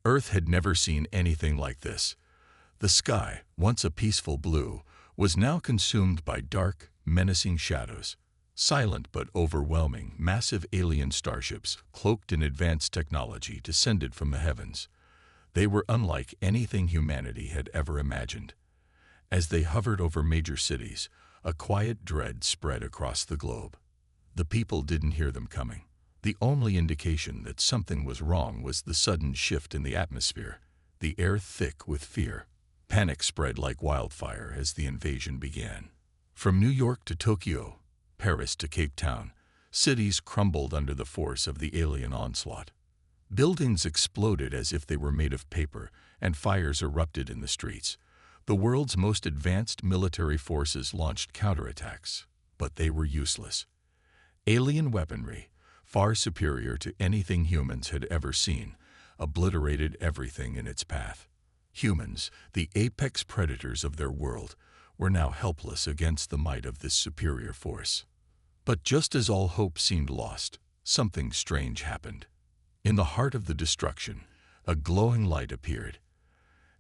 Earth had never seen anything like this. The sky, once a peaceful blue, was now consumed by dark, menacing shadows. Silent but overwhelming, massive alien starships, cloaked in advanced technology, descended from the heavens. They were unlike anything humanity had ever imagined. As they hovered over major cities, a quiet dread spread across the globe. The people didn't hear them coming. The only indication that something was wrong was the sudden shift in the atmosphere, the air thick with fear. Panic spread like wildfire as the invasion began. From New York to Tokyo, Paris to Cape Town, cities crumbled under the force of the alien onslaught. Buildings exploded as if they were made of paper, and fires erupted in the streets. The world's most advanced military forces launched counterattacks, but they were useless. Alien weaponry, far superior to anything humans had ever seen, obliterated everything in its path. Humans, the apex predators of their world, were now helpless against the might of this superior force. But just as all hope seemed lost, something strange happened. In the heart of the destruction, a glowing light appeared.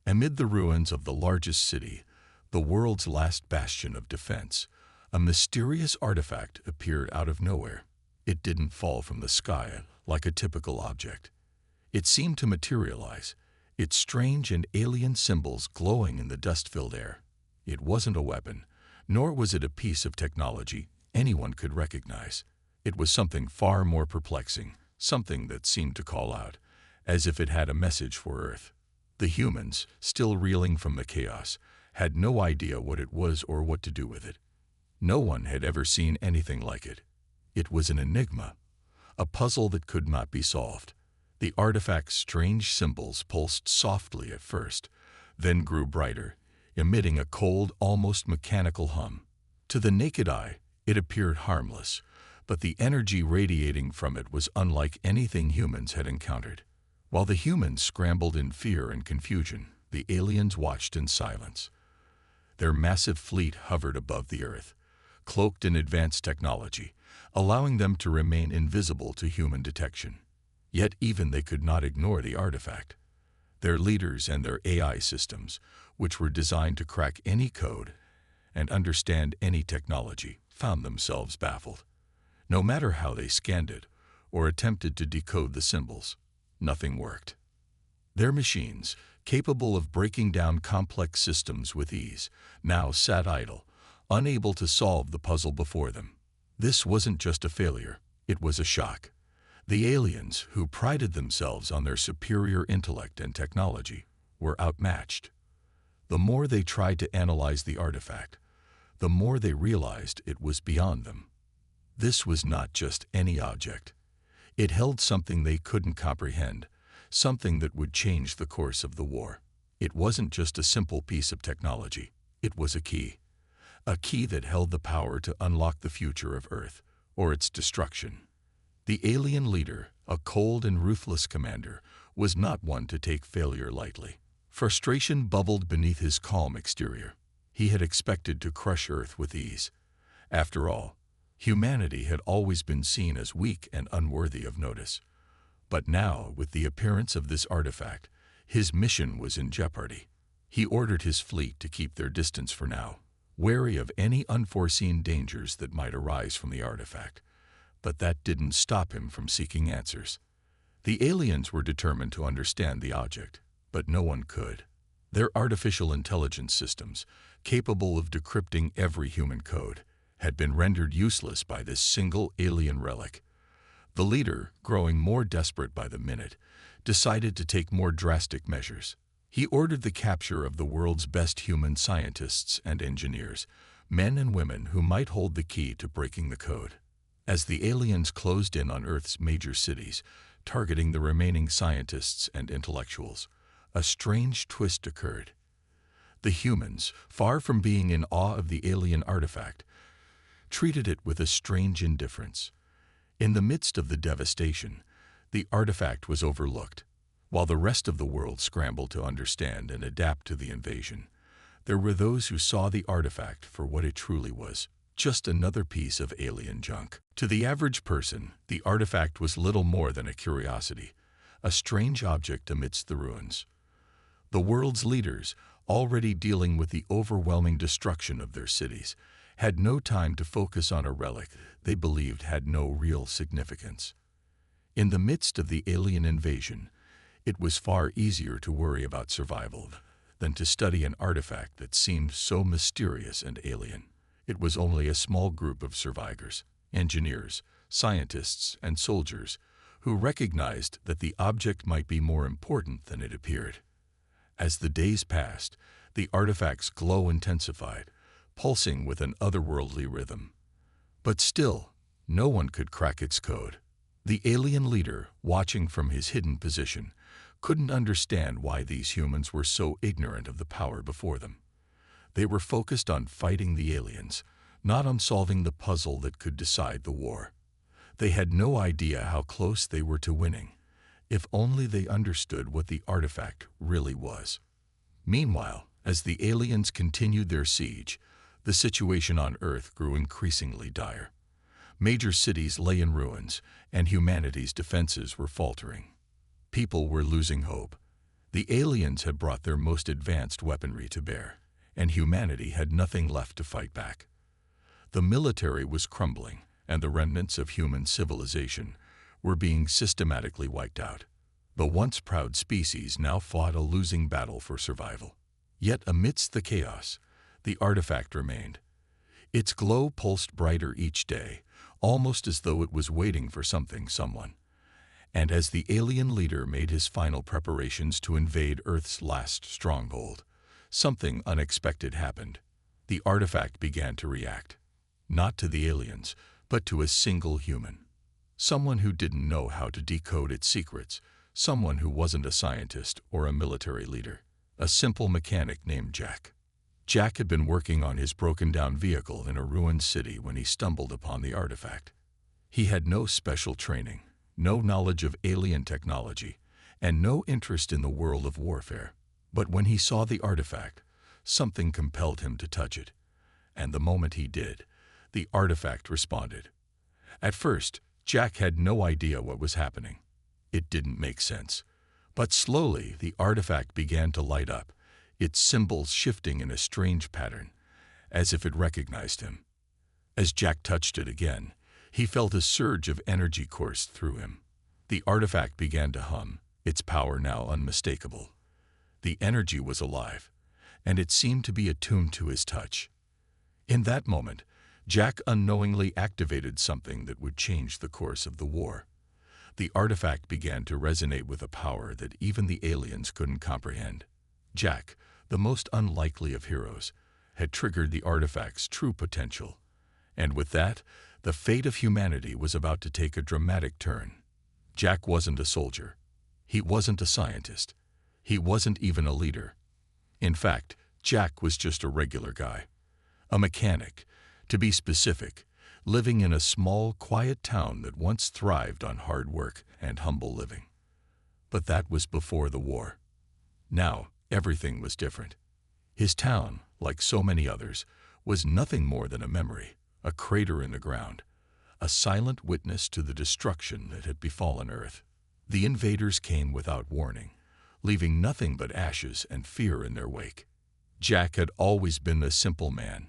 Amid the ruins of the largest city, the world's last bastion of defense, a mysterious artifact appeared out of nowhere. It didn't fall from the sky like a typical object. It seemed to materialize, its strange and alien symbols glowing in the dust-filled air. It wasn't a weapon, nor was it a piece of technology anyone could recognize. It was something far more perplexing, something that seemed to call out, as if it had a message for Earth. The humans, still reeling from the chaos, had no idea what it was or what to do with it. No one had ever seen anything like it. It was an enigma, a puzzle that could not be solved. The artifact's strange symbols pulsed softly at first, then grew brighter, emitting a cold, almost mechanical hum. To the naked eye, it appeared harmless, but the energy radiating from it was unlike anything humans had encountered. While the humans scrambled in fear and confusion, the aliens watched in silence. Their massive fleet hovered above the Earth, cloaked in advanced technology, allowing them to remain invisible to human detection. Yet even they could not ignore the artifact. Their leaders and their AI systems, which were designed to crack any code and understand any technology, found themselves baffled. No matter how they scanned it or attempted to decode the symbols, nothing worked. Their machines, capable of breaking down complex systems with ease, now sat idle, unable to solve the puzzle before them. This wasn't just a failure, it was a shock. The aliens, who prided themselves on their superior intellect and technology, were outmatched. The more they tried to analyze the artifact, the more they realized it was beyond them. This was not just any object. It held something they couldn't comprehend, something that would change the course of the war. It wasn't just a simple piece of technology. It was a key that held the power to unlock the future of Earth, or its destruction. The alien leader, a cold and ruthless commander, was not one to take failure lightly. Frustration bubbled beneath his calm exterior. He had expected to crush Earth with ease. After all, humanity had always been seen as weak and unworthy of notice. But now, with the appearance of this artifact, his mission was in jeopardy. He ordered his fleet to keep their distance for now, wary of any unforeseen dangers that might arise from the artifact. But that didn't stop him from seeking answers. The aliens were determined to understand the object, but no one could. Their artificial intelligence systems, capable of decrypting every human code, had been rendered useless by this single alien relic. The leader, growing more desperate by the minute, decided to take more drastic measures. He ordered the capture of the world's best human scientists and engineers, men and women who might hold the key to breaking the code. As the aliens closed in on Earth's major cities, targeting the remaining scientists and intellectuals, a strange twist occurred. The humans, far from being in awe of the alien artifact, treated it with a strange indifference. In the midst of the devastation, the artifact was overlooked. While the rest of the world scrambled to understand and adapt to the invasion, there were those who saw the artifact for what it truly was, just another piece of alien junk. To the average person, the artifact was little more than a curiosity, a strange object amidst the ruins. The world's leaders, already dealing with the overwhelming destruction of their cities, had no time to focus on a relic they believed had no real significance. In the midst of the alien invasion, it was far easier to worry about survival than to study an artifact that seemed so mysterious and alien. It was only a small group of survivors, engineers, scientists, and soldiers who recognized that the object might be more important than it appeared. As the days passed, the artifact's glow intensified, pulsing with an otherworldly rhythm. But still, no one could crack its code. The alien leader, watching from his hidden position, couldn't understand why these humans were so ignorant of the power before them. They were focused on fighting the aliens, not on solving the puzzle that could decide the war. They had no idea how close they were to winning, if only they understood what the artifact really was. Meanwhile, as the aliens continued their siege, the situation on Earth grew increasingly dire. Major cities lay in ruins, and humanity's defenses were faltering. People were losing hope. The aliens had brought their most advanced weaponry to bear, and humanity had nothing left to fight back. The military was crumbling, and the remnants of human civilization were being systematically wiped out. The once proud species now fought a losing battle for survival. Yet amidst the chaos, the artifact remained. Its glow pulsed brighter each day, almost as though it was waiting for someone. And as the alien leader made his final preparations to invade Earth's last stronghold, something unexpected happened. The artifact began to react, not to the aliens, but to a single human. Someone who didn't know how to decode its secrets, someone who wasn't a scientist or a military leader, a simple mechanic named Jack. Jack had been working on his broken-down vehicle in a ruined city when he stumbled upon the artifact. He had no special training, no knowledge of alien technology, and no interest in the world of warfare. But when he saw the artifact, something compelled him to touch it. And the moment he did, the artifact responded. At first, Jack had no idea what was happening. It didn't make sense. But slowly, the artifact began to light up, its symbols shifting in a strange pattern, as if it recognized him. As Jack touched it again, he felt a surge of energy course through him. The artifact began to hum, its power now unmistakable. The energy was alive, and it seemed to be attuned to his touch. In that moment, Jack unknowingly activated something that would change the course of the war. The artifact began to resonate with a power that even the aliens couldn't comprehend. Jack, the most unlikely of heroes, had triggered the artifact's true potential. And with that, the fate of humanity was about to take a dramatic turn. Jack wasn't a soldier. He wasn't a scientist. He wasn't even a leader. In fact, Jack was just a regular guy. A mechanic, to be specific, living in a small, quiet town that once thrived on hard work and humble living. But that was before the war. Now, everything was different. His town, like so many others, was nothing more than a memory, a crater in the ground, a silent witness to the destruction that had befallen Earth. The invaders came without warning, leaving nothing but ashes and fear in their wake. Jack had always been a simple man.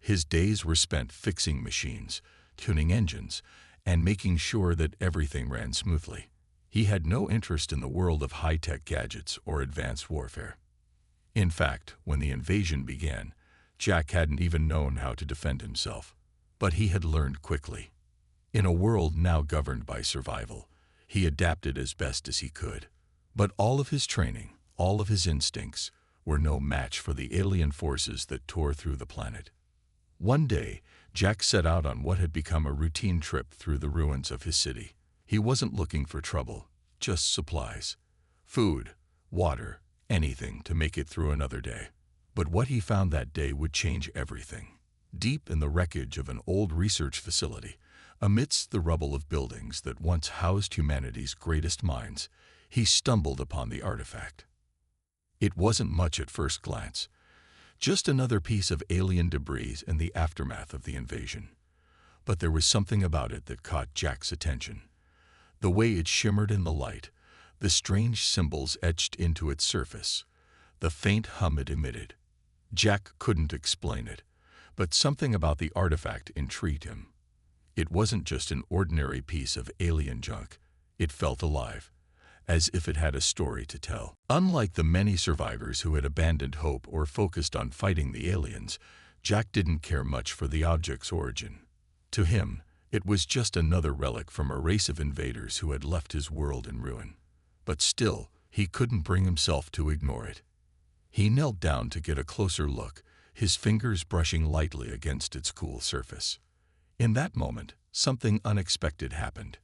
His days were spent fixing machines, tuning engines, and making sure that everything ran smoothly. He had no interest in the world of high-tech gadgets or advanced warfare. In fact, when the invasion began, Jack hadn't even known how to defend himself. But he had learned quickly. In a world now governed by survival, he adapted as best as he could. But all of his training, all of his instincts, were no match for the alien forces that tore through the planet. One day, Jack set out on what had become a routine trip through the ruins of his city. He wasn't looking for trouble, just supplies. Food, water, anything to make it through another day. But what he found that day would change everything. Deep in the wreckage of an old research facility, amidst the rubble of buildings that once housed humanity's greatest minds, he stumbled upon the artifact. It wasn't much at first glance, just another piece of alien debris in the aftermath of the invasion. But there was something about it that caught Jack's attention. The way it shimmered in the light, the strange symbols etched into its surface, the faint hum it emitted. Jack couldn't explain it, but something about the artifact intrigued him. It wasn't just an ordinary piece of alien junk. It felt alive, as if it had a story to tell. Unlike the many survivors who had abandoned hope or focused on fighting the aliens, Jack didn't care much for the object's origin. To him, it was just another relic from a race of invaders who had left his world in ruin. But still, he couldn't bring himself to ignore it. He knelt down to get a closer look, his fingers brushing lightly against its cool surface. In that moment, something unexpected happened.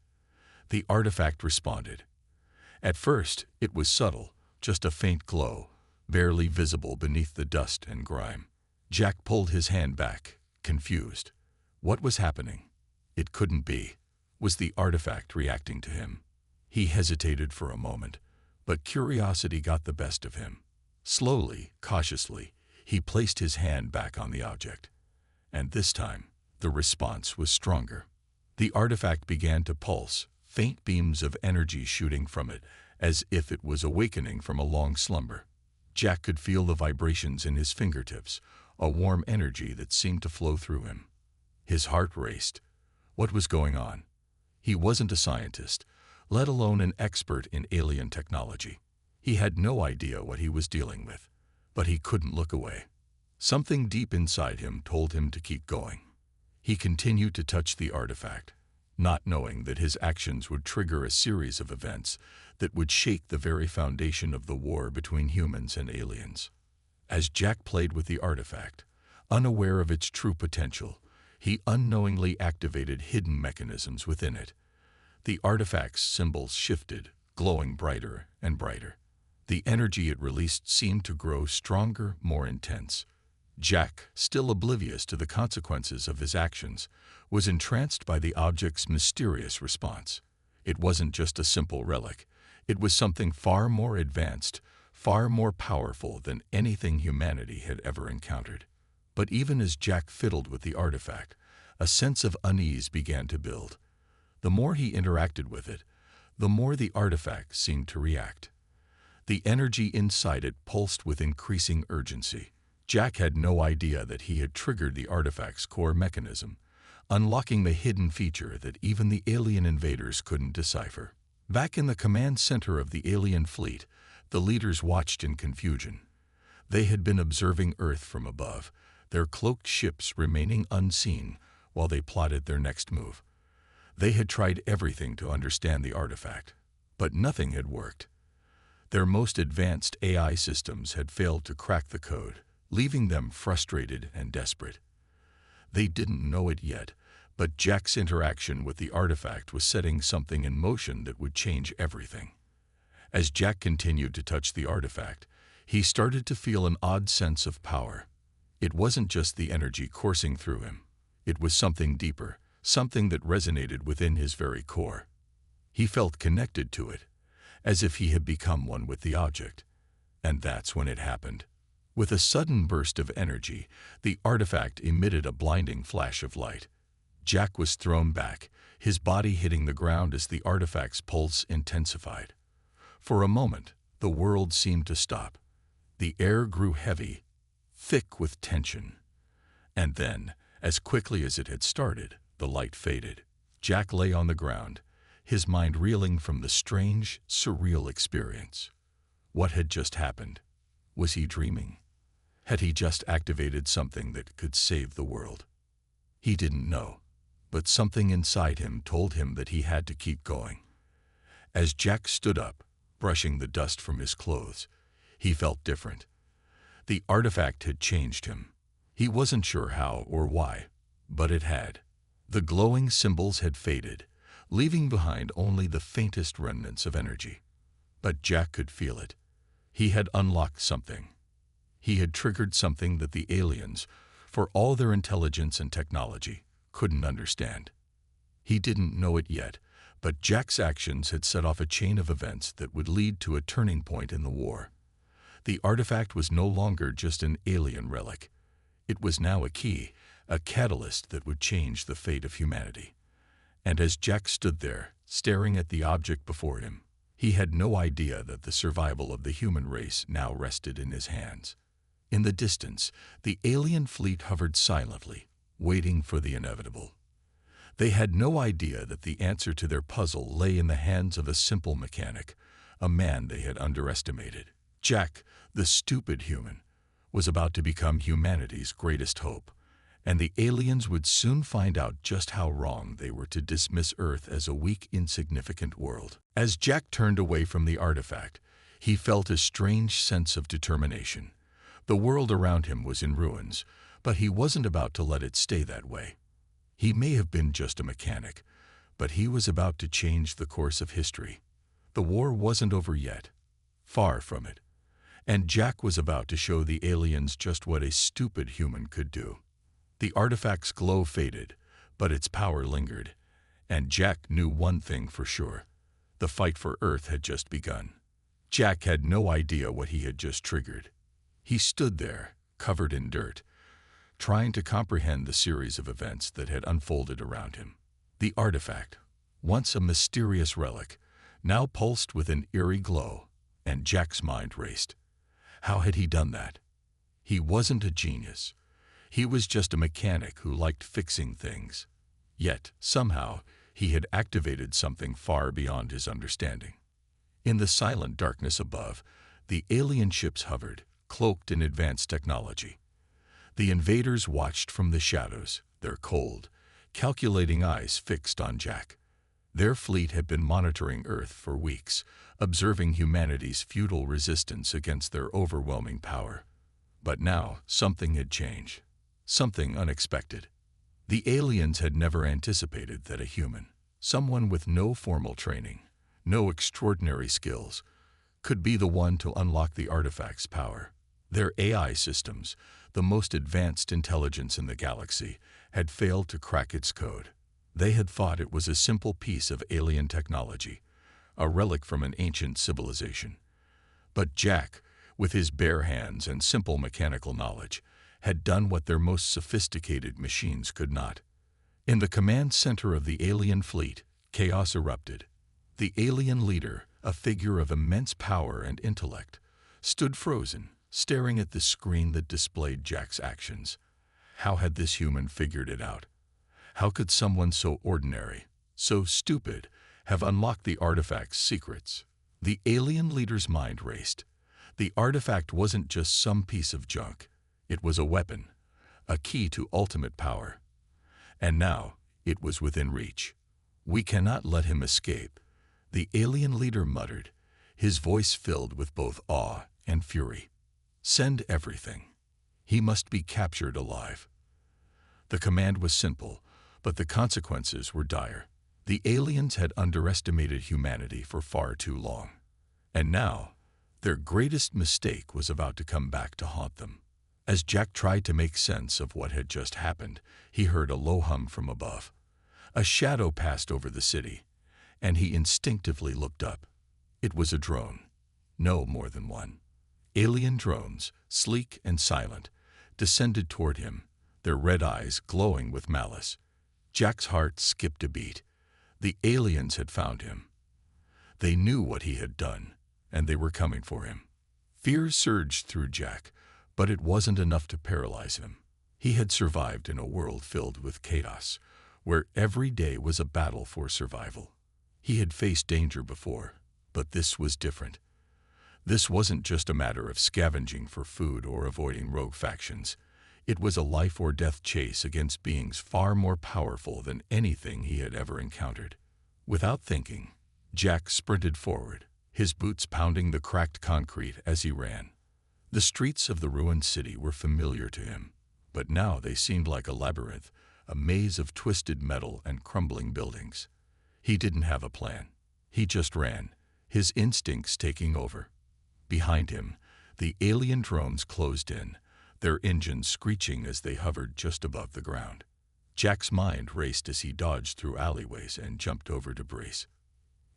The artifact responded. At first, it was subtle, just a faint glow, barely visible beneath the dust and grime. Jack pulled his hand back, confused. What was happening? It couldn't be. Was the artifact reacting to him? He hesitated for a moment, but curiosity got the best of him. Slowly, cautiously, he placed his hand back on the object. And this time, the response was stronger. The artifact began to pulse, faint beams of energy shooting from it, as if it was awakening from a long slumber. Jack could feel the vibrations in his fingertips, a warm energy that seemed to flow through him. His heart raced. What was going on? He wasn't a scientist, let alone an expert in alien technology. He had no idea what he was dealing with, but he couldn't look away. Something deep inside him told him to keep going. He continued to touch the artifact, not knowing that his actions would trigger a series of events that would shake the very foundation of the war between humans and aliens. As Jack played with the artifact, unaware of its true potential, he unknowingly activated hidden mechanisms within it. The artifact's symbols shifted, glowing brighter and brighter. The energy it released seemed to grow stronger, more intense. Jack, still oblivious to the consequences of his actions, was entranced by the object's mysterious response. It wasn't just a simple relic. It was something far more advanced, far more powerful than anything humanity had ever encountered. But even as Jack fiddled with the artifact, a sense of unease began to build. The more he interacted with it, the more the artifact seemed to react. The energy inside it pulsed with increasing urgency. Jack had no idea that he had triggered the artifact's core mechanism, unlocking the hidden feature that even the alien invaders couldn't decipher. Back in the command center of the alien fleet, the leaders watched in confusion. They had been observing Earth from above, their cloaked ships remaining unseen while they plotted their next move. They had tried everything to understand the artifact, but nothing had worked. Their most advanced AI systems had failed to crack the code, leaving them frustrated and desperate. They didn't know it yet, but Jack's interaction with the artifact was setting something in motion that would change everything. As Jack continued to touch the artifact, he started to feel an odd sense of power. It wasn't just the energy coursing through him. It was something deeper, something that resonated within his very core. He felt connected to it, as if he had become one with the object. And that's when it happened. With a sudden burst of energy, the artifact emitted a blinding flash of light. Jack was thrown back, his body hitting the ground as the artifact's pulse intensified. For a moment, the world seemed to stop. The air grew heavy, thick with tension. And then, as quickly as it had started, the light faded. Jack lay on the ground, his mind reeling from the strange, surreal experience. What had just happened? Was he dreaming? Had he just activated something that could save the world? He didn't know, but something inside him told him that he had to keep going. As Jack stood up, brushing the dust from his clothes, he felt different. The artifact had changed him. He wasn't sure how or why, but it had. The glowing symbols had faded, leaving behind only the faintest remnants of energy. But Jack could feel it. He had unlocked something. He had triggered something that the aliens, for all their intelligence and technology, couldn't understand. He didn't know it yet, but Jack's actions had set off a chain of events that would lead to a turning point in the war. The artifact was no longer just an alien relic. It was now a key, a catalyst that would change the fate of humanity. And as Jack stood there, staring at the object before him, He had no idea that the survival of the human race now rested in his hands. In the distance, the alien fleet hovered silently, waiting for the inevitable. They had no idea that the answer to their puzzle lay in the hands of a simple mechanic, a man they had underestimated. Jack, the stupid human, was about to become humanity's greatest hope, and the aliens would soon find out just how wrong they were to dismiss Earth as a weak, insignificant world. As Jack turned away from the artifact, he felt a strange sense of determination. The world around him was in ruins, but he wasn't about to let it stay that way. He may have been just a mechanic, but he was about to change the course of history. The war wasn't over yet. Far from it. And Jack was about to show the aliens just what a stupid human could do. The artifact's glow faded, but its power lingered. And Jack knew one thing for sure. The fight for Earth had just begun. Jack had no idea what he had just triggered. He stood there, covered in dirt, trying to comprehend the series of events that had unfolded around him. The artifact, once a mysterious relic, now pulsed with an eerie glow, and Jack's mind raced. How had he done that? He wasn't a genius. He was just a mechanic who liked fixing things. Yet, somehow, he had activated something far beyond his understanding. In the silent darkness above, the alien ships hovered, cloaked in advanced technology. The invaders watched from the shadows, their cold, calculating eyes fixed on Jack. Their fleet had been monitoring Earth for weeks, observing humanity's futile resistance against their overwhelming power. But now, something had changed. Something unexpected. The aliens had never anticipated that a human, someone with no formal training, no extraordinary skills, could be the one to unlock the artifact's power. Their AI systems, the most advanced intelligence in the galaxy, had failed to crack its code. They had thought it was a simple piece of alien technology, a relic from an ancient civilization. But Jack, with his bare hands and simple mechanical knowledge, had done what their most sophisticated machines could not. In the command center of the alien fleet, chaos erupted. The alien leader, a figure of immense power and intellect, stood frozen, staring at the screen that displayed Jack's actions. How had this human figured it out? How could someone so ordinary, so stupid, have unlocked the artifact's secrets? The alien leader's mind raced. The artifact wasn't just some piece of junk. It was a weapon, a key to ultimate power. And now, it was within reach. "We cannot let him escape," the alien leader muttered, his voice filled with both awe and fury. "Send everything. He must be captured alive." The command was simple, but the consequences were dire. The aliens had underestimated humanity for far too long. And now, their greatest mistake was about to come back to haunt them. As Jack tried to make sense of what had just happened, he heard a low hum from above. A shadow passed over the city, and he instinctively looked up. It was a drone. No more than one. Alien drones, sleek and silent, descended toward him, their red eyes glowing with malice. Jack's heart skipped a beat. The aliens had found him. They knew what he had done, and they were coming for him. Fear surged through Jack, but it wasn't enough to paralyze him. He had survived in a world filled with chaos, where every day was a battle for survival. He had faced danger before, but this was different. This wasn't just a matter of scavenging for food or avoiding rogue factions. It was a life-or-death chase against beings far more powerful than anything he had ever encountered. Without thinking, Jack sprinted forward, his boots pounding the cracked concrete as he ran. The streets of the ruined city were familiar to him, but now they seemed like a labyrinth, a maze of twisted metal and crumbling buildings. He didn't have a plan. He just ran, his instincts taking over. Behind him, the alien drones closed in, their engines screeching as they hovered just above the ground. Jack's mind raced as he dodged through alleyways and jumped over debris.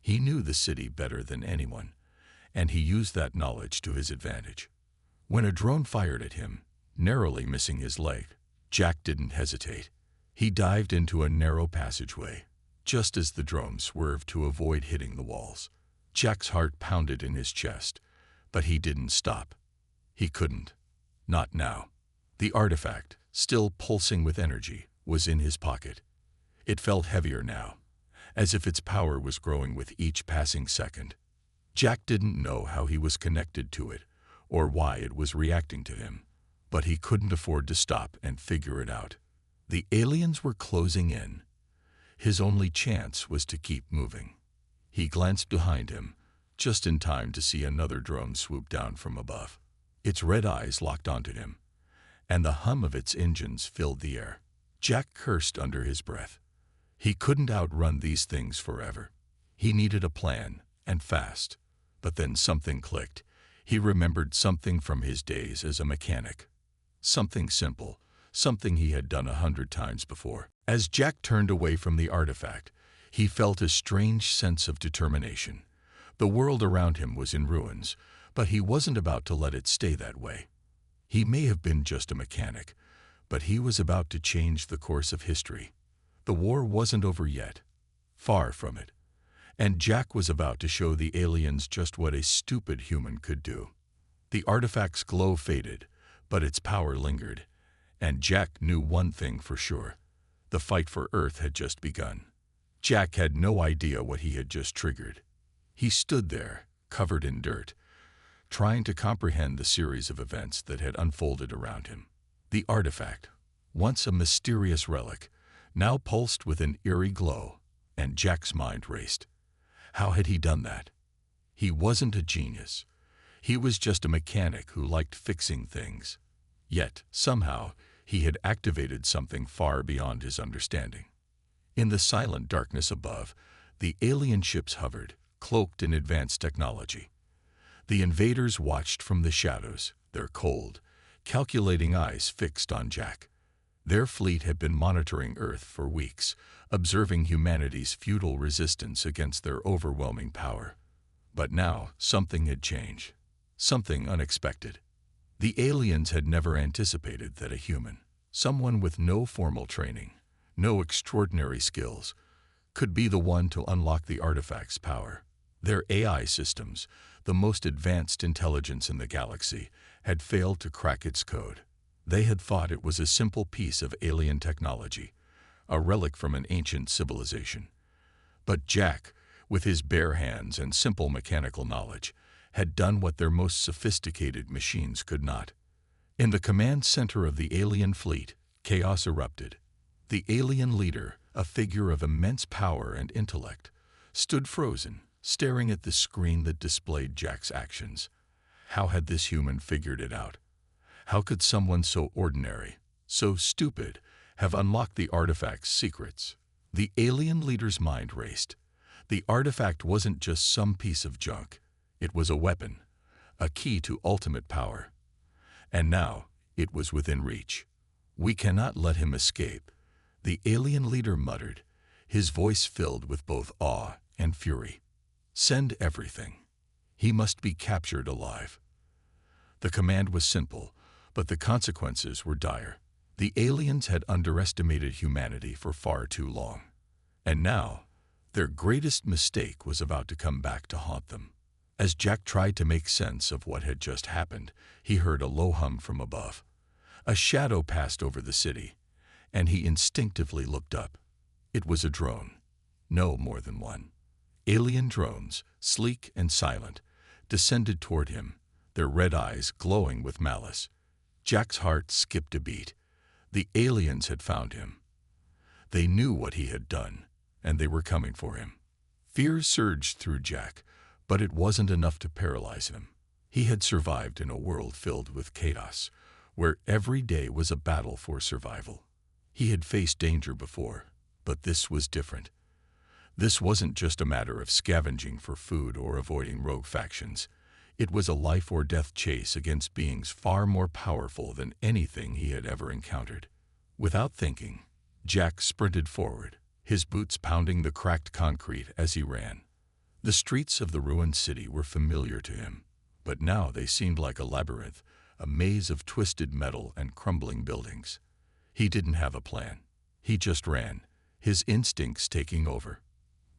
He knew the city better than anyone, and he used that knowledge to his advantage. When a drone fired at him, narrowly missing his leg, Jack didn't hesitate. He dived into a narrow passageway, just as the drone swerved to avoid hitting the walls. Jack's heart pounded in his chest, but he didn't stop. He couldn't. Not now. The artifact, still pulsing with energy, was in his pocket. It felt heavier now, as if its power was growing with each passing second. Jack didn't know how he was connected to it, or why it was reacting to him, but he couldn't afford to stop and figure it out. The aliens were closing in. His only chance was to keep moving. He glanced behind him, just in time to see another drone swoop down from above. Its red eyes locked onto him, and the hum of its engines filled the air. Jack cursed under his breath. He couldn't outrun these things forever. He needed a plan, and fast. But then something clicked. He remembered something from his days as a mechanic. Something simple, something he had done 100 times before. As Jack turned away from the artifact, he felt a strange sense of determination. The world around him was in ruins, but he wasn't about to let it stay that way. He may have been just a mechanic, but he was about to change the course of history. The war wasn't over yet. Far from it. And Jack was about to show the aliens just what a stupid human could do. The artifact's glow faded, but its power lingered. And Jack knew one thing for sure. The fight for Earth had just begun. Jack had no idea what he had just triggered. He stood there, covered in dirt, trying to comprehend the series of events that had unfolded around him. The artifact, once a mysterious relic, now pulsed with an eerie glow, and Jack's mind raced. How had he done that? He wasn't a genius. He was just a mechanic who liked fixing things. Yet, somehow, he had activated something far beyond his understanding. In the silent darkness above, the alien ships hovered, cloaked in advanced technology. The invaders watched from the shadows, their cold, calculating eyes fixed on Jack. Their fleet had been monitoring Earth for weeks, observing humanity's futile resistance against their overwhelming power. But now, something had changed. Something unexpected. The aliens had never anticipated that a human, someone with no formal training, no extraordinary skills, could be the one to unlock the artifact's power. Their AI systems, the most advanced intelligence in the galaxy, had failed to crack its code. They had thought it was a simple piece of alien technology, a relic from an ancient civilization. But Jack, with his bare hands and simple mechanical knowledge, had done what their most sophisticated machines could not. In the command center of the alien fleet, chaos erupted. The alien leader, a figure of immense power and intellect, stood frozen, staring at the screen that displayed Jack's actions. How had this human figured it out? How could someone so ordinary, so stupid, have unlocked the artifact's secrets? The alien leader's mind raced. The artifact wasn't just some piece of junk. It was a weapon, a key to ultimate power. And now, it was within reach. "We cannot let him escape," the alien leader muttered, his voice filled with both awe and fury. "Send everything. He must be captured alive." The command was simple, but the consequences were dire. The aliens had underestimated humanity for far too long. And now, their greatest mistake was about to come back to haunt them. As Jack tried to make sense of what had just happened, he heard a low hum from above. A shadow passed over the city, and he instinctively looked up. It was a drone. No more than one. Alien drones, sleek and silent, descended toward him, their red eyes glowing with malice. Jack's heart skipped a beat. The aliens had found him. They knew what he had done, and they were coming for him. Fear surged through Jack, but it wasn't enough to paralyze him. He had survived in a world filled with chaos, where every day was a battle for survival. He had faced danger before, but this was different. This wasn't just a matter of scavenging for food or avoiding rogue factions. It was a life-or-death chase against beings far more powerful than anything he had ever encountered. Without thinking, Jack sprinted forward, his boots pounding the cracked concrete as he ran. The streets of the ruined city were familiar to him, but now they seemed like a labyrinth, a maze of twisted metal and crumbling buildings. He didn't have a plan. He just ran, his instincts taking over.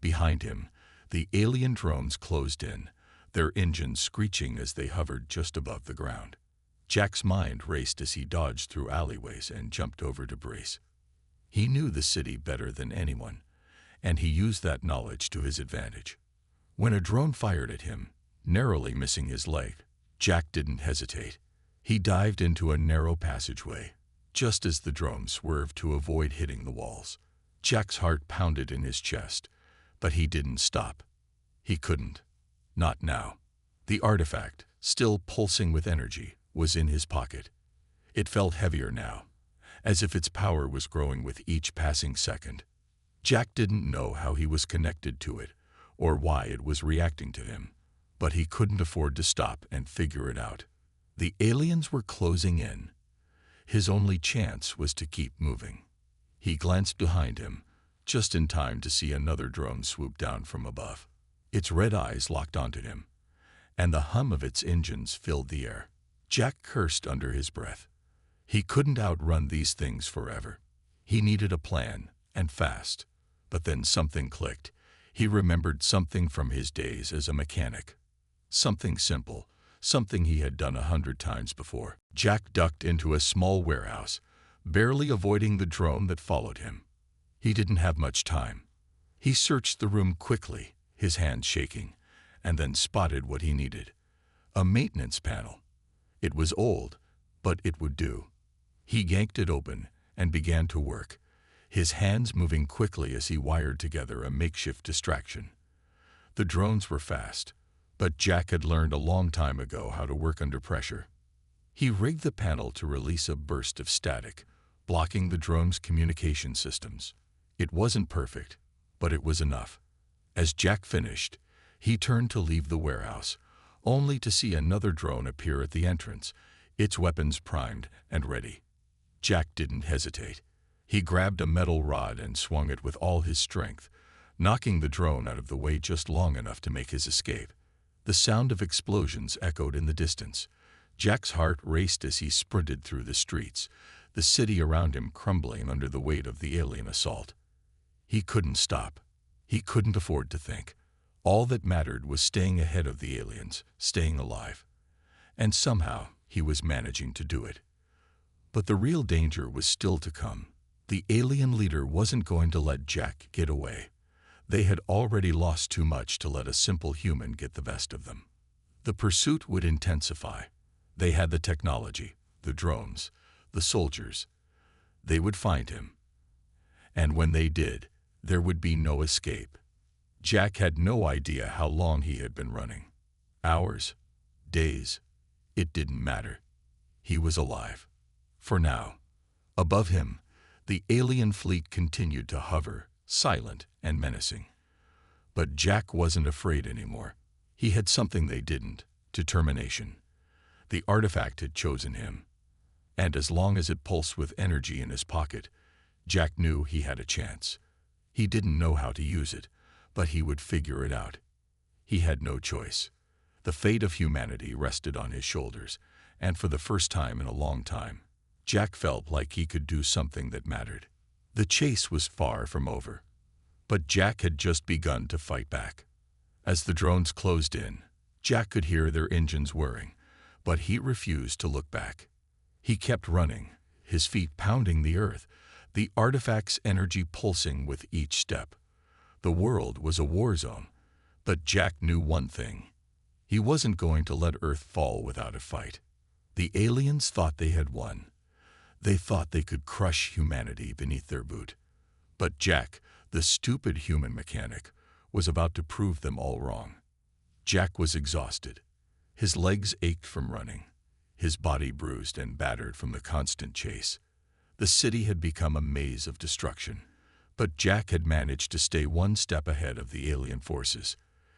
Behind him, The alien drones closed in, their engines screeching as they hovered just above the ground. Jack's mind raced as he dodged through alleyways and jumped over debris. He knew the city better than anyone, and he used that knowledge to his advantage. When a drone fired at him, narrowly missing his leg, Jack didn't hesitate. He dived into a narrow passageway, just as the drone swerved to avoid hitting the walls. Jack's heart pounded in his chest, but he didn't stop. He couldn't. Not now. The artifact, still pulsing with energy, was in his pocket. It felt heavier now, as if its power was growing with each passing second. Jack didn't know how he was connected to it, or why it was reacting to him, but he couldn't afford to stop and figure it out. The aliens were closing in. His only chance was to keep moving. He glanced behind him, just in time to see another drone swoop down from above. Its red eyes locked onto him, and the hum of its engines filled the air. Jack cursed under his breath. He couldn't outrun these things forever. He needed a plan, and fast. But then something clicked. He remembered something from his days as a mechanic. Something simple, something he had done 100 times before. Jack ducked into a small warehouse, barely avoiding the drone that followed him. He didn't have much time. He searched the room quickly, his hands shaking, and then spotted what he needed. A maintenance panel. It was old, but it would do. He yanked it open and began to work, his hands moving quickly as he wired together a makeshift distraction. The drones were fast, but Jack had learned a long time ago how to work under pressure. He rigged the panel to release a burst of static, blocking the drone's communication systems. It wasn't perfect, but it was enough. As Jack finished, he turned to leave the warehouse, only to see another drone appear at the entrance, its weapons primed and ready. Jack didn't hesitate. He grabbed a metal rod and swung it with all his strength, knocking the drone out of the way just long enough to make his escape. The sound of explosions echoed in the distance. Jack's heart raced as he sprinted through the streets, the city around him crumbling under the weight of the alien assault. He couldn't stop. He couldn't afford to think. All that mattered was staying ahead of the aliens, staying alive. And somehow he was managing to do it. But the real danger was still to come. The alien leader wasn't going to let Jack get away. They had already lost too much to let a simple human get the best of them. The pursuit would intensify. They had the technology, the drones, the soldiers. They would find him. And when they did, there would be no escape. Jack had no idea how long he had been running. Hours, days, it didn't matter. He was alive. For now. Above him, the alien fleet continued to hover, silent and menacing. But Jack wasn't afraid anymore. He had something they didn't: determination. The artifact had chosen him. And as long as it pulsed with energy in his pocket, Jack knew he had a chance. He didn't know how to use it, but he would figure it out. He had no choice. The fate of humanity rested on his shoulders, and for the first time in a long time, Jack felt like he could do something that mattered. The chase was far from over, but Jack had just begun to fight back. As the drones closed in, Jack could hear their engines whirring, but he refused to look back. He kept running, his feet pounding the earth, the artifact's energy pulsing with each step. The world was a war zone, but Jack knew one thing. He wasn't going to let Earth fall without a fight. The aliens thought they had won. They thought they could crush humanity beneath their boot. But Jack, the stupid human mechanic, was about to prove them all wrong. Jack was exhausted. His legs ached from running, his body bruised and battered from the constant chase. The city had become a maze of destruction, but Jack had managed to stay one step ahead of the alien forces.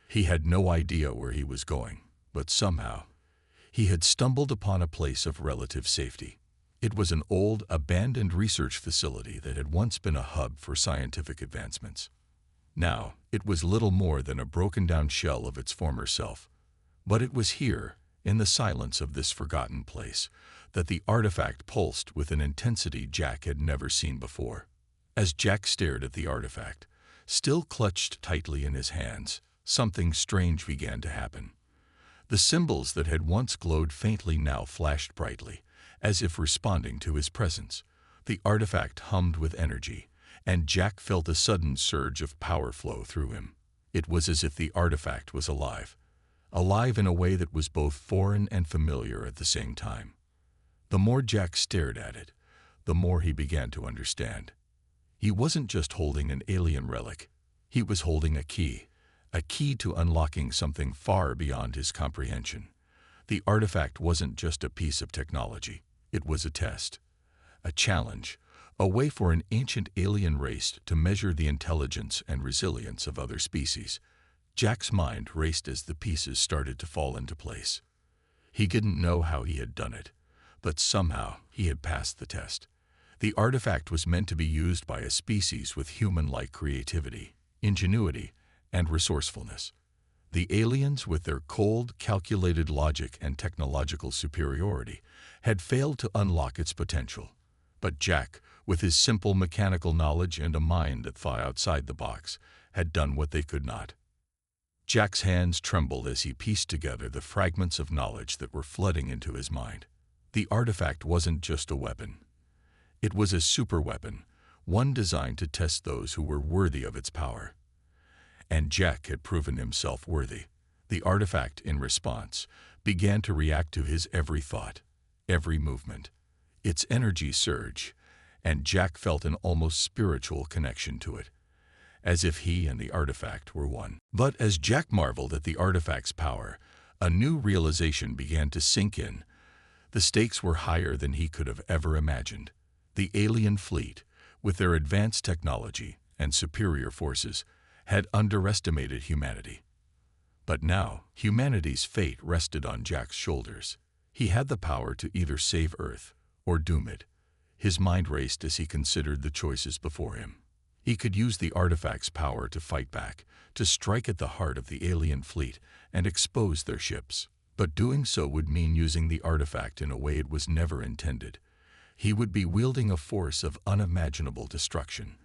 He had no idea where he was going, but somehow, he had stumbled upon a place of relative safety. It was an old, abandoned research facility that had once been a hub for scientific advancements. Now, it was little more than a broken-down shell of its former self. But it was here, in the silence of this forgotten place, that the artifact pulsed with an intensity Jack had never seen before. As Jack stared at the artifact, still clutched tightly in his hands, something strange began to happen. The symbols that had once glowed faintly now flashed brightly, as if responding to his presence. The artifact hummed with energy, and Jack felt a sudden surge of power flow through him. It was as if the artifact was alive in a way that was both foreign and familiar at the same time. The more Jack stared at it, the more he began to understand. He wasn't just holding an alien relic, he was holding a key to unlocking something far beyond his comprehension. The artifact wasn't just a piece of technology, it was a test, a challenge, a way for an ancient alien race to measure the intelligence and resilience of other species. Jack's mind raced as the pieces started to fall into place. He didn't know how he had done it, but somehow he had passed the test. The artifact was meant to be used by a species with human-like creativity, ingenuity, and resourcefulness. The aliens, with their cold, calculated logic and technological superiority, had failed to unlock its potential. But Jack, with his simple mechanical knowledge and a mind that thought outside the box, had done what they could not. Jack's hands trembled as he pieced together the fragments of knowledge that were flooding into his mind. The artifact wasn't just a weapon. It was a superweapon, one designed to test those who were worthy of its power. And Jack had proven himself worthy. The artifact, in response, began to react to his every thought, every movement. Its energy surged, and Jack felt an almost spiritual connection to it, as if he and the artifact were one. But as Jack marveled at the artifact's power, a new realization began to sink in. The stakes were higher than he could have ever imagined. The alien fleet, with their advanced technology and superior forces, had underestimated humanity. But now, humanity's fate rested on Jack's shoulders. He had the power to either save Earth or doom it. His mind raced as he considered the choices before him. He could use the artifact's power to fight back, to strike at the heart of the alien fleet and expose their ships. But doing so would mean using the artifact in a way it was never intended. He would be wielding a force of unimaginable destruction.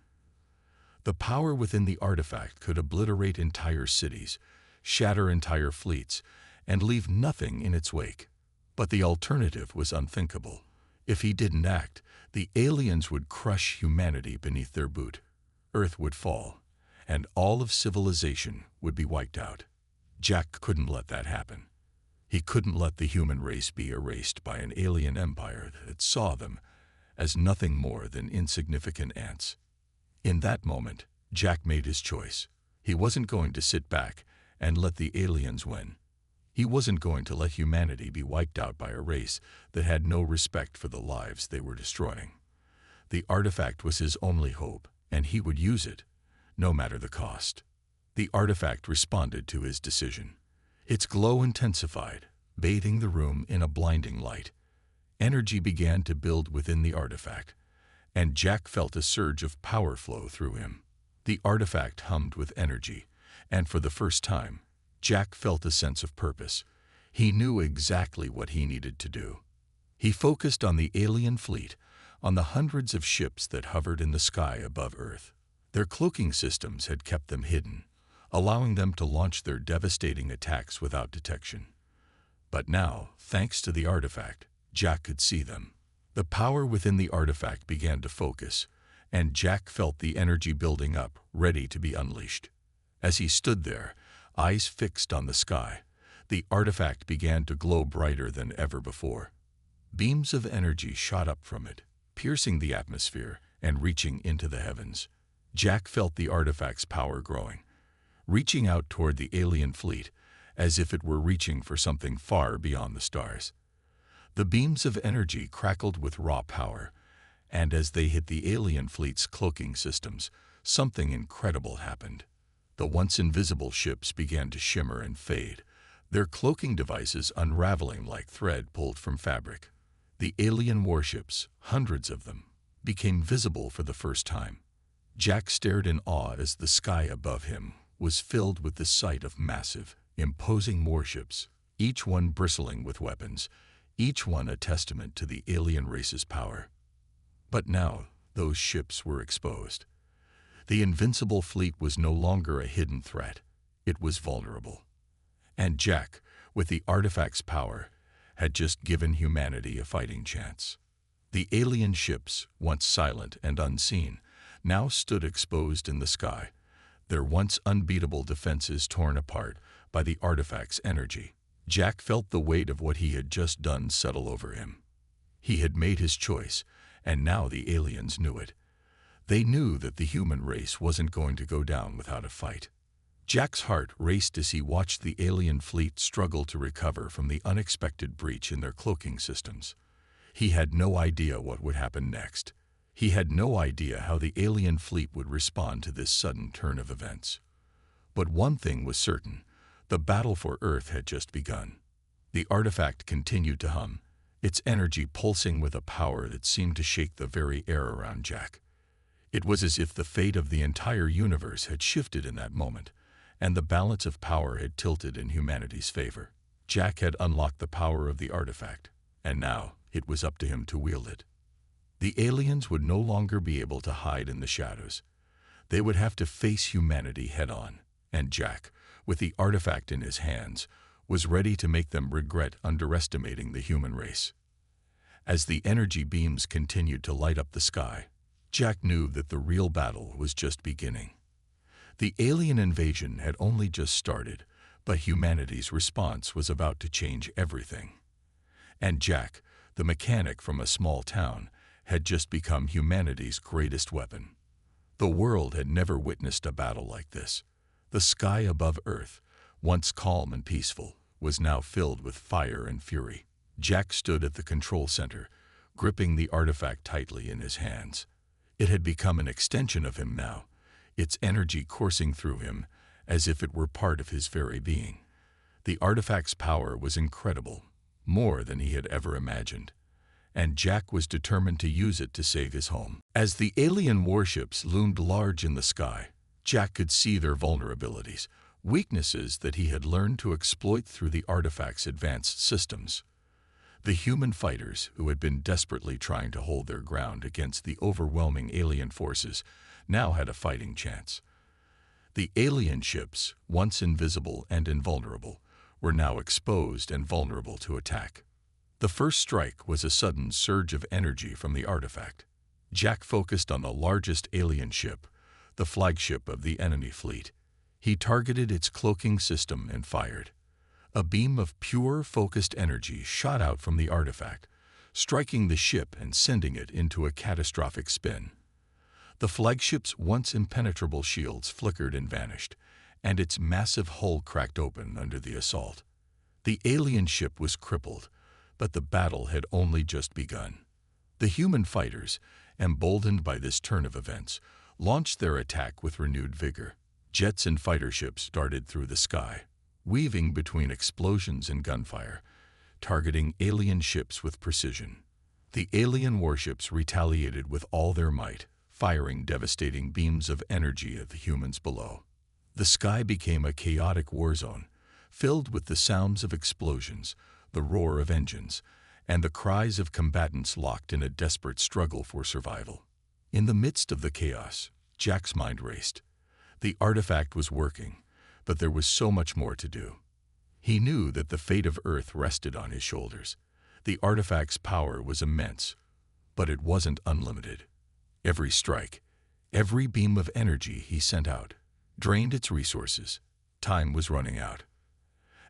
The power within the artifact could obliterate entire cities, shatter entire fleets, and leave nothing in its wake. But the alternative was unthinkable. If he didn't act, the aliens would crush humanity beneath their boot. Earth would fall, and all of civilization would be wiped out. Jack couldn't let that happen. He couldn't let the human race be erased by an alien empire that saw them as nothing more than insignificant ants. In that moment, Jack made his choice. He wasn't going to sit back and let the aliens win. He wasn't going to let humanity be wiped out by a race that had no respect for the lives they were destroying. The artifact was his only hope, and he would use it, no matter the cost. The artifact responded to his decision. Its glow intensified, bathing the room in a blinding light. Energy began to build within the artifact, and Jack felt a surge of power flow through him. The artifact hummed with energy, and for the first time, Jack felt a sense of purpose. He knew exactly what he needed to do. He focused on the alien fleet, on the hundreds of ships that hovered in the sky above Earth. Their cloaking systems had kept them hidden, allowing them to launch their devastating attacks without detection. But now, thanks to the artifact, Jack could see them. The power within the artifact began to focus, and Jack felt the energy building up, ready to be unleashed. As he stood there, eyes fixed on the sky, the artifact began to glow brighter than ever before. Beams of energy shot up from it, piercing the atmosphere and reaching into the heavens. Jack felt the artifact's power growing, reaching out toward the alien fleet, as if it were reaching for something far beyond the stars. The beams of energy crackled with raw power, and as they hit the alien fleet's cloaking systems, something incredible happened. The once invisible ships began to shimmer and fade, their cloaking devices unraveling like thread pulled from fabric. The alien warships, hundreds of them, became visible for the first time. Jack stared in awe as the sky above him was filled with the sight of massive, imposing warships, each one bristling with weapons, each one a testament to the alien race's power. But now, those ships were exposed. The invincible fleet was no longer a hidden threat. It was vulnerable. And Jack, with the artifact's power, had just given humanity a fighting chance. The alien ships, once silent and unseen, now stood exposed in the sky, their once unbeatable defenses torn apart by the artifact's energy. Jack felt the weight of what he had just done settle over him. He had made his choice, and now the aliens knew it. They knew that the human race wasn't going to go down without a fight. Jack's heart raced as he watched the alien fleet struggle to recover from the unexpected breach in their cloaking systems. He had no idea what would happen next. He had no idea how the alien fleet would respond to this sudden turn of events. But one thing was certain: the battle for Earth had just begun. The artifact continued to hum, its energy pulsing with a power that seemed to shake the very air around Jack. It was as if the fate of the entire universe had shifted in that moment, and the balance of power had tilted in humanity's favor. Jack had unlocked the power of the artifact, and now it was up to him to wield it. The aliens would no longer be able to hide in the shadows. They would have to face humanity head-on, and Jack, with the artifact in his hands, was ready to make them regret underestimating the human race. As the energy beams continued to light up the sky, Jack knew that the real battle was just beginning. The alien invasion had only just started, but humanity's response was about to change everything. And Jack, the mechanic from a small town, had just become humanity's greatest weapon. The world had never witnessed a battle like this. The sky above Earth, once calm and peaceful, was now filled with fire and fury. Jack stood at the control center, gripping the artifact tightly in his hands. It had become an extension of him now, its energy coursing through him as if it were part of his very being. The artifact's power was incredible, more than he had ever imagined, and Jack was determined to use it to save his home. As the alien warships loomed large in the sky, Jack could see their vulnerabilities, weaknesses that he had learned to exploit through the artifact's advanced systems. The human fighters, who had been desperately trying to hold their ground against the overwhelming alien forces, now had a fighting chance. The alien ships, once invisible and invulnerable, were now exposed and vulnerable to attack. The first strike was a sudden surge of energy from the artifact. Jack focused on the largest alien ship, the flagship of the enemy fleet. He targeted its cloaking system and fired. A beam of pure, focused energy shot out from the artifact, striking the ship and sending it into a catastrophic spin. The flagship's once impenetrable shields flickered and vanished, and its massive hull cracked open under the assault. The alien ship was crippled, but the battle had only just begun. The human fighters, emboldened by this turn of events, launched their attack with renewed vigor. Jets and fighter ships darted through the sky, weaving between explosions and gunfire, targeting alien ships with precision. The alien warships retaliated with all their might, firing devastating beams of energy at the humans below. The sky became a chaotic war zone, filled with the sounds of explosions, the roar of engines, and the cries of combatants locked in a desperate struggle for survival. In the midst of the chaos, Jack's mind raced. The artifact was working, but there was so much more to do. He knew that the fate of Earth rested on his shoulders. The artifact's power was immense, but it wasn't unlimited. Every strike, every beam of energy he sent out, drained its resources. Time was running out.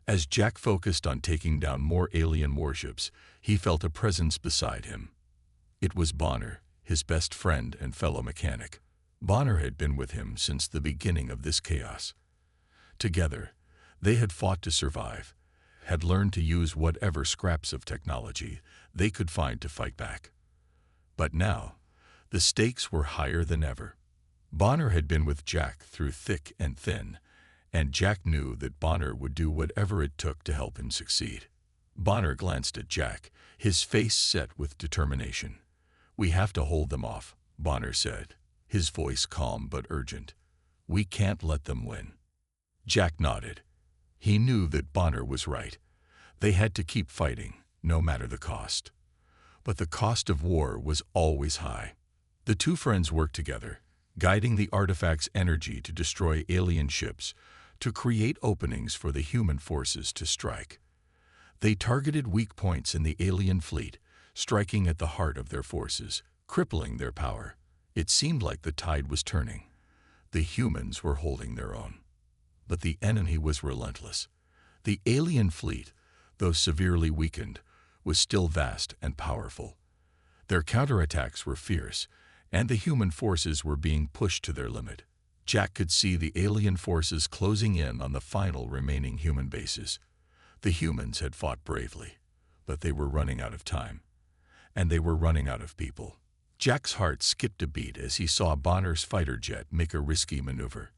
As Jack focused on taking down more alien warships, he felt a presence beside him. It was Bonner, his best friend and fellow mechanic. Bonner had been with him since the beginning of this chaos. Together, they had fought to survive, had learned to use whatever scraps of technology they could find to fight back. But now, the stakes were higher than ever. Bonner had been with Jack through thick and thin, and Jack knew that Bonner would do whatever it took to help him succeed. Bonner glanced at Jack, his face set with determination. "We have to hold them off," Bonner said, his voice calm but urgent. "We can't let them win." Jack nodded. He knew that Bonner was right. They had to keep fighting, no matter the cost. But the cost of war was always high. The two friends worked together, guiding the artifact's energy to destroy alien ships, to create openings for the human forces to strike. They targeted weak points in the alien fleet, striking at the heart of their forces, crippling their power. It seemed like the tide was turning. The humans were holding their own. But the enemy was relentless. The alien fleet, though severely weakened, was still vast and powerful. Their counterattacks were fierce, and the human forces were being pushed to their limit. Jack could see the alien forces closing in on the final remaining human bases. The humans had fought bravely, but they were running out of time. And they were running out of people. Jack's heart skipped a beat as he saw Bonner's fighter jet make a risky maneuver.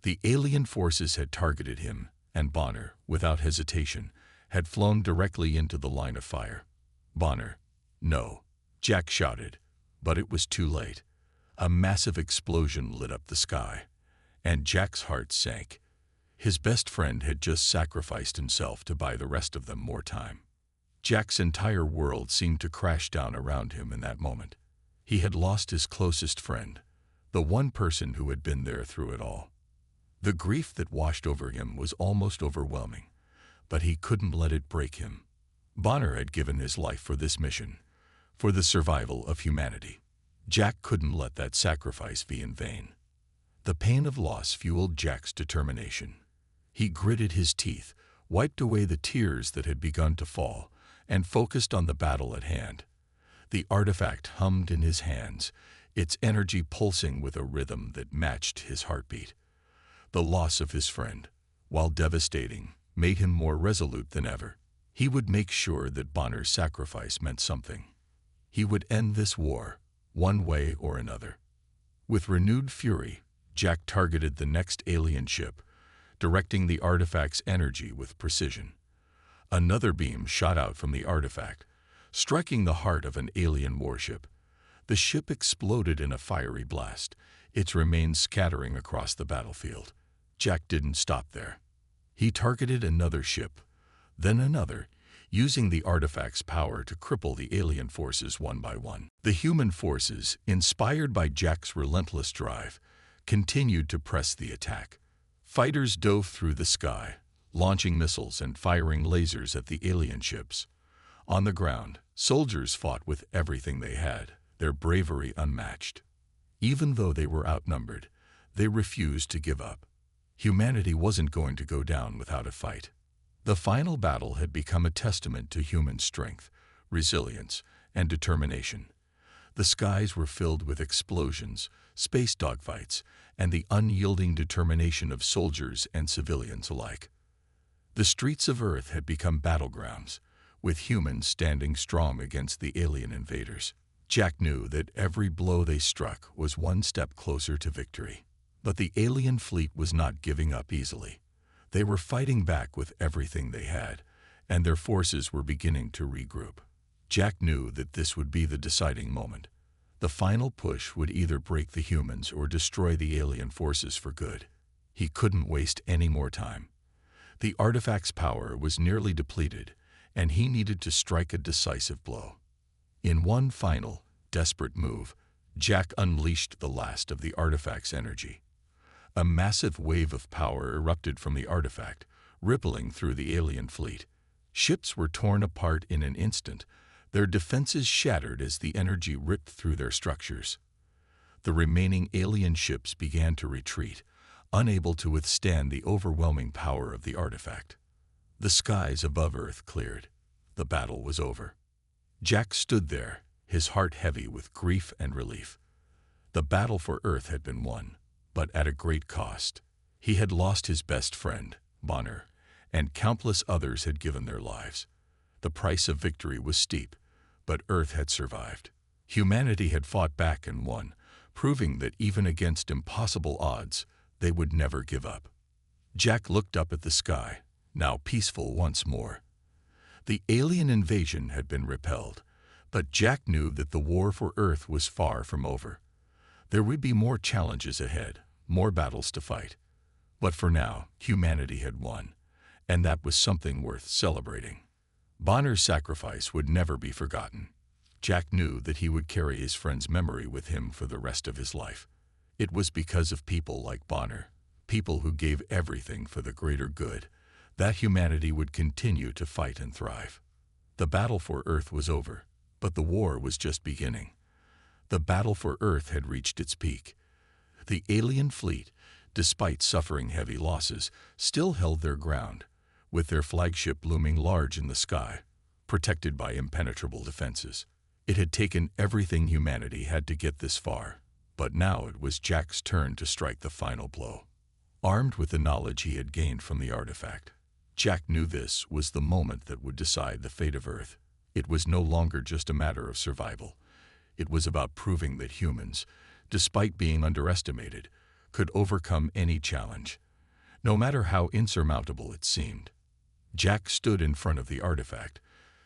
The alien forces had targeted him, and Bonner, without hesitation, had flown directly into the line of fire. "Bonner, no," Jack shouted, but it was too late. A massive explosion lit up the sky, and Jack's heart sank. His best friend had just sacrificed himself to buy the rest of them more time. Jack's entire world seemed to crash down around him in that moment. He had lost his closest friend, the one person who had been there through it all. The grief that washed over him was almost overwhelming, but he couldn't let it break him. Bonner had given his life for this mission, for the survival of humanity. Jack couldn't let that sacrifice be in vain. The pain of loss fueled Jack's determination. He gritted his teeth, wiped away the tears that had begun to fall, and focused on the battle at hand. The artifact hummed in his hands, its energy pulsing with a rhythm that matched his heartbeat. The loss of his friend, while devastating, made him more resolute than ever. He would make sure that Bonner's sacrifice meant something. He would end this war, one way or another. With renewed fury, Jack targeted the next alien ship, directing the artifact's energy with precision. Another beam shot out from the artifact, striking the heart of an alien warship. The ship exploded in a fiery blast, its remains scattering across the battlefield. Jack didn't stop there. He targeted another ship, then another, using the artifact's power to cripple the alien forces one by one. The human forces, inspired by Jack's relentless drive, continued to press the attack. Fighters dove through the sky, launching missiles and firing lasers at the alien ships. On the ground, soldiers fought with everything they had, their bravery unmatched. Even though they were outnumbered, they refused to give up. Humanity wasn't going to go down without a fight. The final battle had become a testament to human strength, resilience, and determination. The skies were filled with explosions, space dogfights, and the unyielding determination of soldiers and civilians alike. The streets of Earth had become battlegrounds, with humans standing strong against the alien invaders. Jack knew that every blow they struck was one step closer to victory. But the alien fleet was not giving up easily. They were fighting back with everything they had, and their forces were beginning to regroup. Jack knew that this would be the deciding moment. The final push would either break the humans or destroy the alien forces for good. He couldn't waste any more time. The artifact's power was nearly depleted, and he needed to strike a decisive blow. In one final, desperate move, Jack unleashed the last of the artifact's energy. A massive wave of power erupted from the artifact, rippling through the alien fleet. Ships were torn apart in an instant, their defenses shattered as the energy ripped through their structures. The remaining alien ships began to retreat, unable to withstand the overwhelming power of the artifact. The skies above Earth cleared. The battle was over. Jack stood there, his heart heavy with grief and relief. The battle for Earth had been won, but at a great cost. He had lost his best friend, Bonner, and countless others had given their lives. The price of victory was steep, but Earth had survived. Humanity had fought back and won, proving that even against impossible odds, they would never give up. Jack looked up at the sky, now peaceful once more. The alien invasion had been repelled, but Jack knew that the war for Earth was far from over. There would be more challenges ahead, more battles to fight. But for now, humanity had won, and that was something worth celebrating. Bonner's sacrifice would never be forgotten. Jack knew that he would carry his friend's memory with him for the rest of his life. It was because of people like Bonner, people who gave everything for the greater good, that humanity would continue to fight and thrive. The battle for Earth was over, but the war was just beginning. The battle for Earth had reached its peak. The alien fleet, despite suffering heavy losses, still held their ground, with their flagship looming large in the sky, protected by impenetrable defenses. It had taken everything humanity had to get this far, but now it was Jack's turn to strike the final blow. Armed with the knowledge he had gained from the artifact, Jack knew this was the moment that would decide the fate of Earth. It was no longer just a matter of survival. It was about proving that humans, despite being underestimated, could overcome any challenge, no matter how insurmountable it seemed. Jack stood in front of the artifact,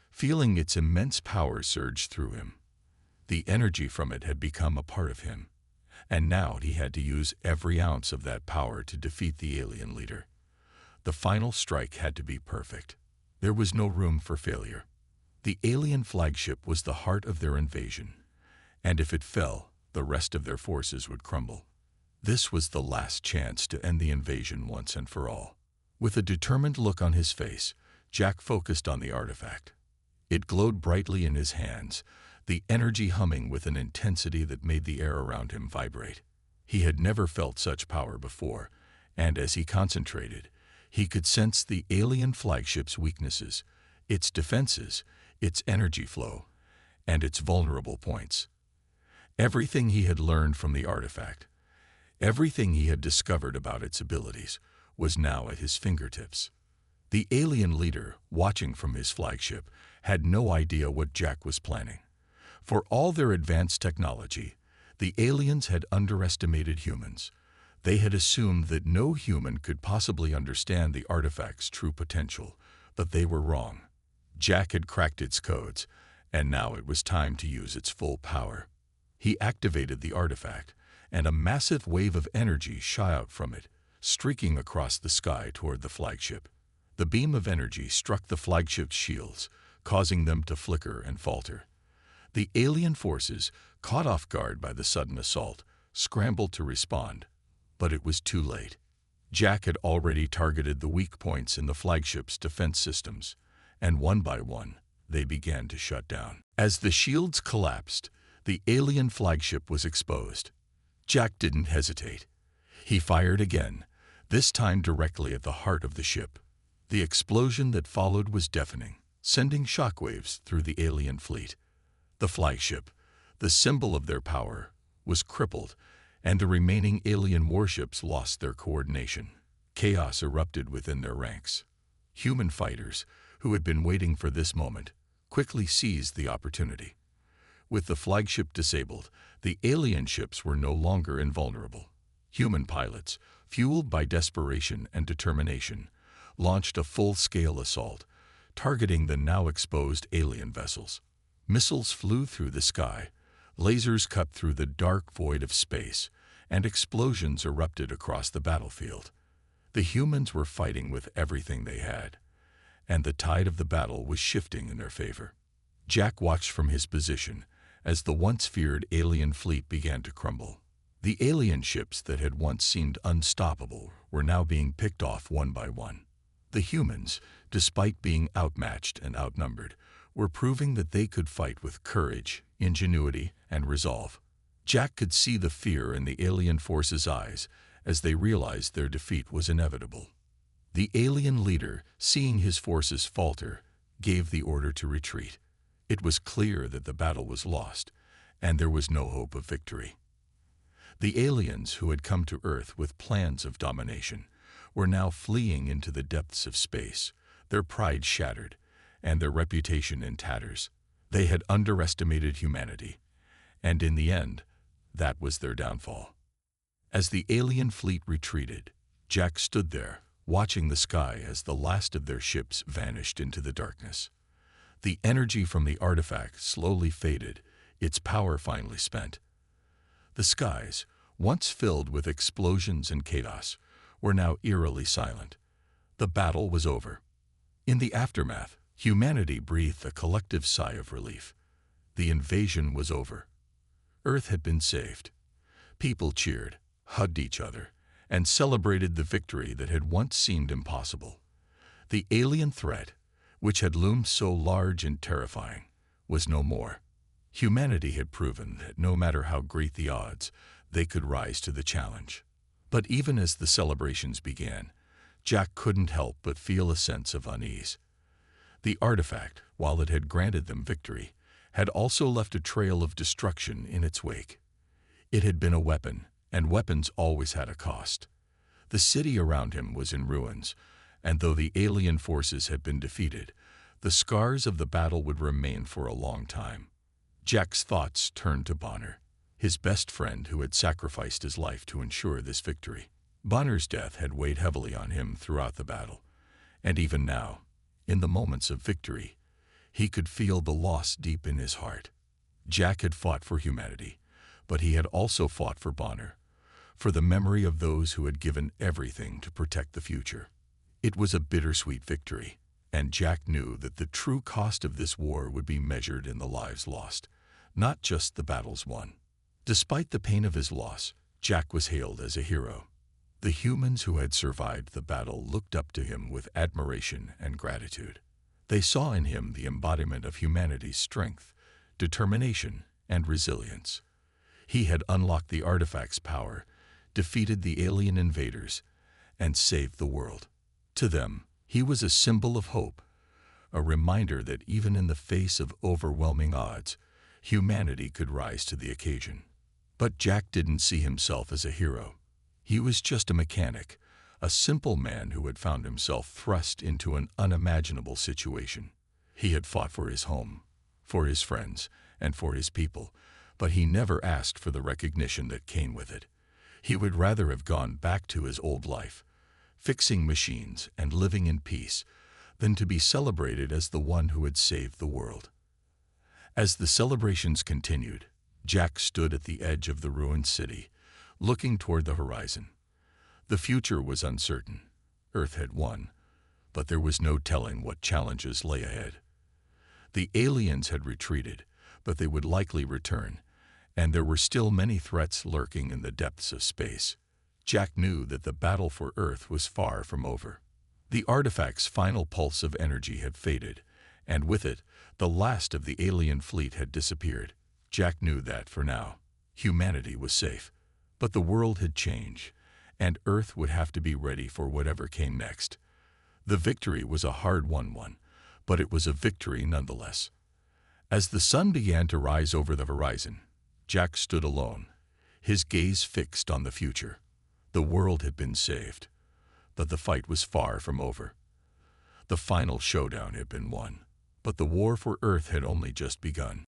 feeling its immense power surge through him. The energy from it had become a part of him, and now he had to use every ounce of that power to defeat the alien leader. The final strike had to be perfect. There was no room for failure. The alien flagship was the heart of their invasion, and if it fell, the rest of their forces would crumble. This was the last chance to end the invasion once and for all. With a determined look on his face, Jack focused on the artifact. It glowed brightly in his hands, the energy humming with an intensity that made the air around him vibrate. He had never felt such power before, and as he concentrated, he could sense the alien flagship's weaknesses, its defenses, its energy flow, and its vulnerable points. Everything he had learned from the artifact, everything he had discovered about its abilities, was now at his fingertips. The alien leader, watching from his flagship, had no idea what Jack was planning. For all their advanced technology, the aliens had underestimated humans. They had assumed that no human could possibly understand the artifact's true potential, but they were wrong. Jack had cracked its codes, and now it was time to use its full power. He activated the artifact, and a massive wave of energy shot out from it, streaking across the sky toward the flagship. The beam of energy struck the flagship's shields, causing them to flicker and falter. The alien forces, caught off guard by the sudden assault, scrambled to respond, but it was too late. Jack had already targeted the weak points in the flagship's defense systems, and one by one, they began to shut down. As the shields collapsed, the alien flagship was exposed. Jack didn't hesitate. He fired again, this time directly at the heart of the ship. The explosion that followed was deafening, sending shockwaves through the alien fleet. The flagship, the symbol of their power, was crippled, and the remaining alien warships lost their coordination. Chaos erupted within their ranks. Human fighters, who had been waiting for this moment, quickly seized the opportunity. With the flagship disabled, the alien ships were no longer invulnerable. Human pilots, fueled by desperation and determination, launched a full-scale assault, targeting the now exposed alien vessels. Missiles flew through the sky, lasers cut through the dark void of space, and explosions erupted across the battlefield. The humans were fighting with everything they had, and the tide of the battle was shifting in their favor. Jack watched from his position as the once feared alien fleet began to crumble. The alien ships that had once seemed unstoppable were now being picked off one by one. The humans, despite being outmatched and outnumbered, were proving that they could fight with courage, ingenuity, and resolve. Jack could see the fear in the alien forces' eyes as they realized their defeat was inevitable. The alien leader, seeing his forces falter, gave the order to retreat. It was clear that the battle was lost, and there was no hope of victory. The aliens who had come to Earth with plans of domination were now fleeing into the depths of space, their pride shattered, and their reputation in tatters. They had underestimated humanity, and in the end, that was their downfall. As the alien fleet retreated, Jack stood there, watching the sky as the last of their ships vanished into the darkness. The energy from the artifact slowly faded, its power finally spent. The skies, once filled with explosions and chaos, were now eerily silent. The battle was over. In the aftermath, humanity breathed a collective sigh of relief. The invasion was over. Earth had been saved. People cheered, hugged each other, and celebrated the victory that had once seemed impossible. The alien threat, which had loomed so large and terrifying, was no more. Humanity had proven that no matter how great the odds, they could rise to the challenge. But even as the celebrations began, Jack couldn't help but feel a sense of unease. The artifact, while it had granted them victory, had also left a trail of destruction in its wake. It had been a weapon, and weapons always had a cost. The city around him was in ruins, and though the alien forces had been defeated, the scars of the battle would remain for a long time. Jack's thoughts turned to Bonner, his best friend who had sacrificed his life to ensure this victory. Bonner's death had weighed heavily on him throughout the battle, and even now, in the moments of victory, he could feel the loss deep in his heart. Jack had fought for humanity, but he had also fought for Bonner, for the memory of those who had given everything to protect the future. It was a bittersweet victory, and Jack knew that the true cost of this war would be measured in the lives lost, not just the battles won. Despite the pain of his loss, Jack was hailed as a hero. The humans who had survived the battle looked up to him with admiration and gratitude. They saw in him the embodiment of humanity's strength, determination, and resilience. He had unlocked the artifact's power, defeated the alien invaders, and saved the world. To them, he was a symbol of hope, a reminder that even in the face of overwhelming odds, humanity could rise to the occasion. But Jack didn't see himself as a hero. He was just a mechanic, a simple man who had found himself thrust into an unimaginable situation. He had fought for his home, for his friends, and for his people, but he never asked for the recognition that came with it. He would rather have gone back to his old life, fixing machines and living in peace, than to be celebrated as the one who had saved the world. As the celebrations continued, Jack stood at the edge of the ruined city, looking toward the horizon. The future was uncertain. Earth had won, but there was no telling what challenges lay ahead. The aliens had retreated, but they would likely return, and there were still many threats lurking in the depths of space. Jack knew that the battle for Earth was far from over. The artifact's final pulse of energy had faded, and with it, the last of the alien fleet had disappeared. Jack knew that, for now, humanity was safe. But the world had changed, and Earth would have to be ready for whatever came next. The victory was a hard-won one, but it was a victory nonetheless. As the sun began to rise over the horizon, Jack stood alone, his gaze fixed on the future. The world had been saved, but the fight was far from over. The final showdown had been won, but the war for Earth had only just begun.